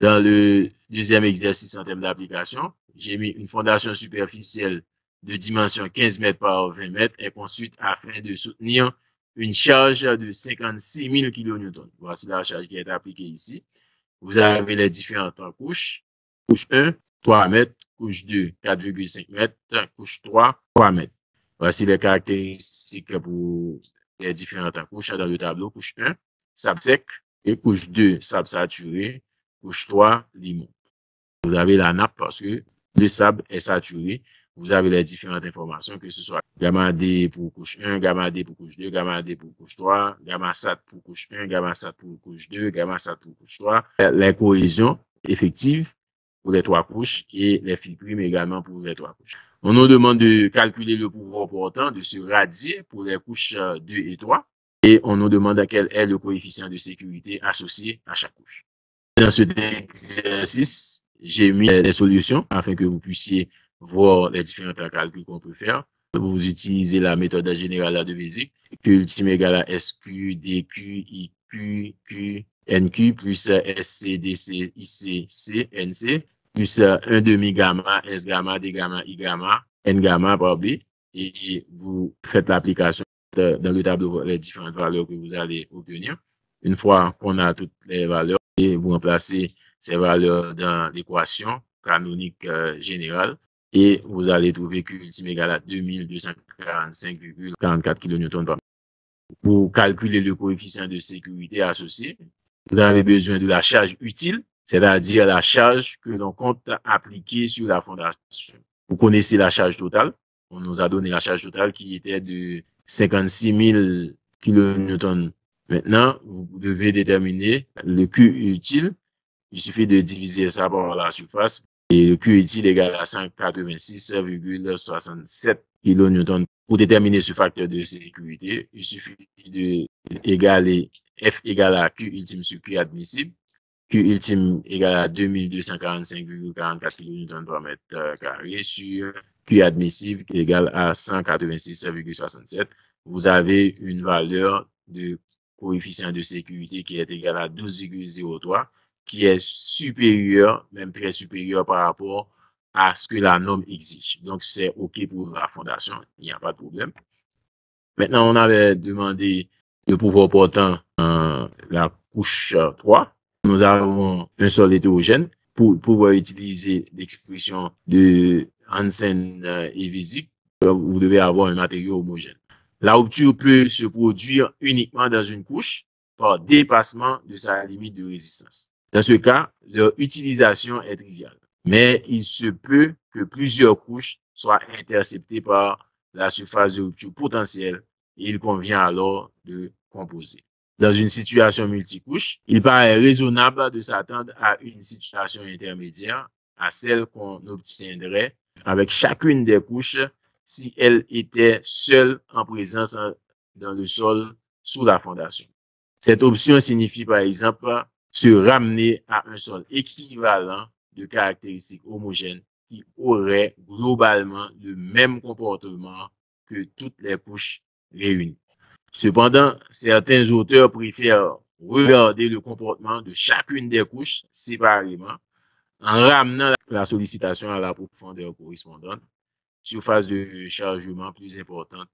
Dans le deuxième exercice en termes d'application, j'ai mis une fondation superficielle de dimension 15 mètres par 20 mètres est construite afin de soutenir une charge de 56 000 kN. Voici la charge qui est appliquée ici. Vous avez les différentes couches. Couche 1, 3 mètres. Couche 2, 4,5 mètres. Couche 3, 3 mètres. Voici les caractéristiques pour les différentes couches dans le tableau. Couche 1, sable sec. Et couche 2, sable saturé. Couche 3, limon. Vous avez la nappe parce que le sable est saturé. Vous avez les différentes informations, que ce soit gamma D pour couche 1, gamma D pour couche 2, gamma D pour couche 3, gamma SAT pour couche 1, gamma SAT pour couche 2, gamma SAT pour couche 3. Les cohésions effectives pour les trois couches et les fils primes également pour les trois couches. On nous demande de calculer le pouvoir portant de ce radier pour les couches 2 et 3 et on nous demande quel est le coefficient de sécurité associé à chaque couche. Dans cet exercice, j'ai mis des solutions afin que vous puissiez voir les différents calculs qu'on peut faire. Vous utilisez la méthode générale de Bézier, Q ultime égale à SQ, DQ, IQ, Q, NQ, plus SC, DC, IC, C, NC, plus 1 demi gamma, S gamma, D gamma, I gamma, N gamma par B. Et vous faites l'application dans le tableau les différentes valeurs que vous allez obtenir. Une fois qu'on a toutes les valeurs, et vous remplacez ces valeurs dans l'équation canonique générale et vous allez trouver Q ultime égale à 2245,44 kN par mètre. Pour calculer le coefficient de sécurité associé, vous avez besoin de la charge utile, c'est-à-dire la charge que l'on compte appliquer sur la fondation. Vous connaissez la charge totale. On nous a donné la charge totale qui était de 56 000 kN. Maintenant, vous devez déterminer le Q utile. Il suffit de diviser ça par la surface. Et le Q utile égale à 186,67 kN. Pour déterminer ce facteur de sécurité, il suffit d'égaler F égale à Q ultime sur Q admissible. Q ultime égale à 2245,44 kN par mètre carré sur Q admissible égale à 186,67. Vous avez une valeur de coefficient de sécurité qui est égal à 12,03, qui est supérieur, même très supérieur par rapport à ce que la norme exige. Donc, c'est OK pour la fondation, il n'y a pas de problème. Maintenant, on avait demandé le pouvoir portant la couche 3. Nous avons un sol hétérogène pour pouvoir utiliser l'expression de Hansen et Vésic. Vous devez avoir un matériau homogène. La rupture peut se produire uniquement dans une couche par dépassement de sa limite de résistance. Dans ce cas, leur utilisation est triviale. Mais il se peut que plusieurs couches soient interceptées par la surface de rupture potentielle et il convient alors de composer. Dans une situation multicouche, il paraît raisonnable de s'attendre à une situation intermédiaire à celle qu'on obtiendrait avec chacune des couches si elle était seule en présence dans le sol sous la fondation. Cette option signifie par exemple se ramener à un sol équivalent de caractéristiques homogènes qui auraient globalement le même comportement que toutes les couches réunies. Cependant, certains auteurs préfèrent regarder le comportement de chacune des couches séparément en ramenant la sollicitation à la profondeur correspondante, surface de chargement plus importante,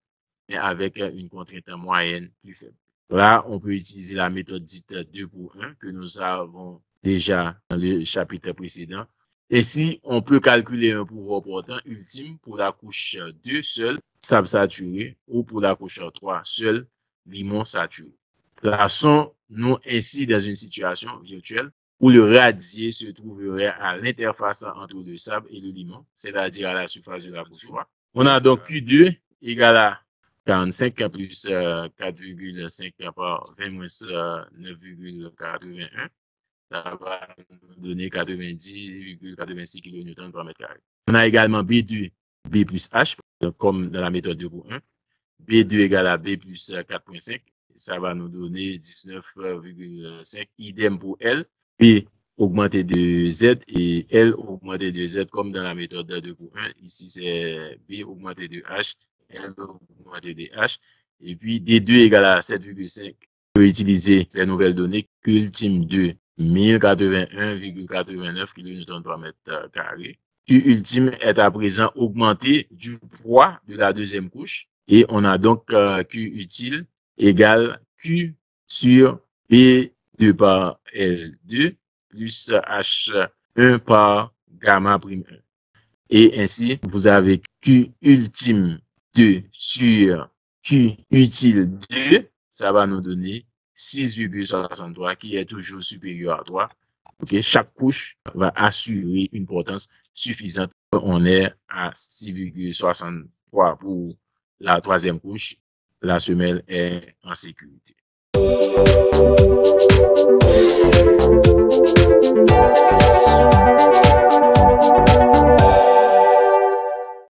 mais avec une contrainte moyenne plus faible. Là, on peut utiliser la méthode dite 2 pour 1 que nous avons déjà dans le chapitre précédent. Ainsi, on peut calculer un pouvoir portant ultime pour la couche 2 seule, sable saturé, ou pour la couche 3 seule, limon saturé. Plaçons-nous ainsi dans une situation virtuelle où le radier se trouverait à l'interface entre le sable et le limon, c'est-à-dire à la surface de la couche 3. On a donc Q2 égale à 45 plus 4,5 par 20 moins 9,81. Ça va nous donner 90,86 kN par mètre carré. On a également B2, B plus H, comme dans la méthode 2 pour 1. B2 égale à B plus 4,5. Ça va nous donner 19,5. Idem pour L. B augmenté de Z et L augmenté de Z comme dans la méthode 2 pour 1. Ici, c'est B augmenté de H, L augmenté de H. Et puis D2 égale à 7,5. On peut utiliser les nouvelles données. Q ultime 2 1081,89 kN par mètre carré. Q ultime est à présent augmenté du poids de la deuxième couche et on a donc Q utile égale Q sur P2 par L2 plus H1 par gamma prime 1. Et ainsi, vous avez Q ultime 2 sur Q utile 2, ça va nous donner 6,63 qui est toujours supérieur à 3. Okay? Chaque couche va assurer une potence suffisante. On est à 6,63 pour la troisième couche. La semelle est en sécurité.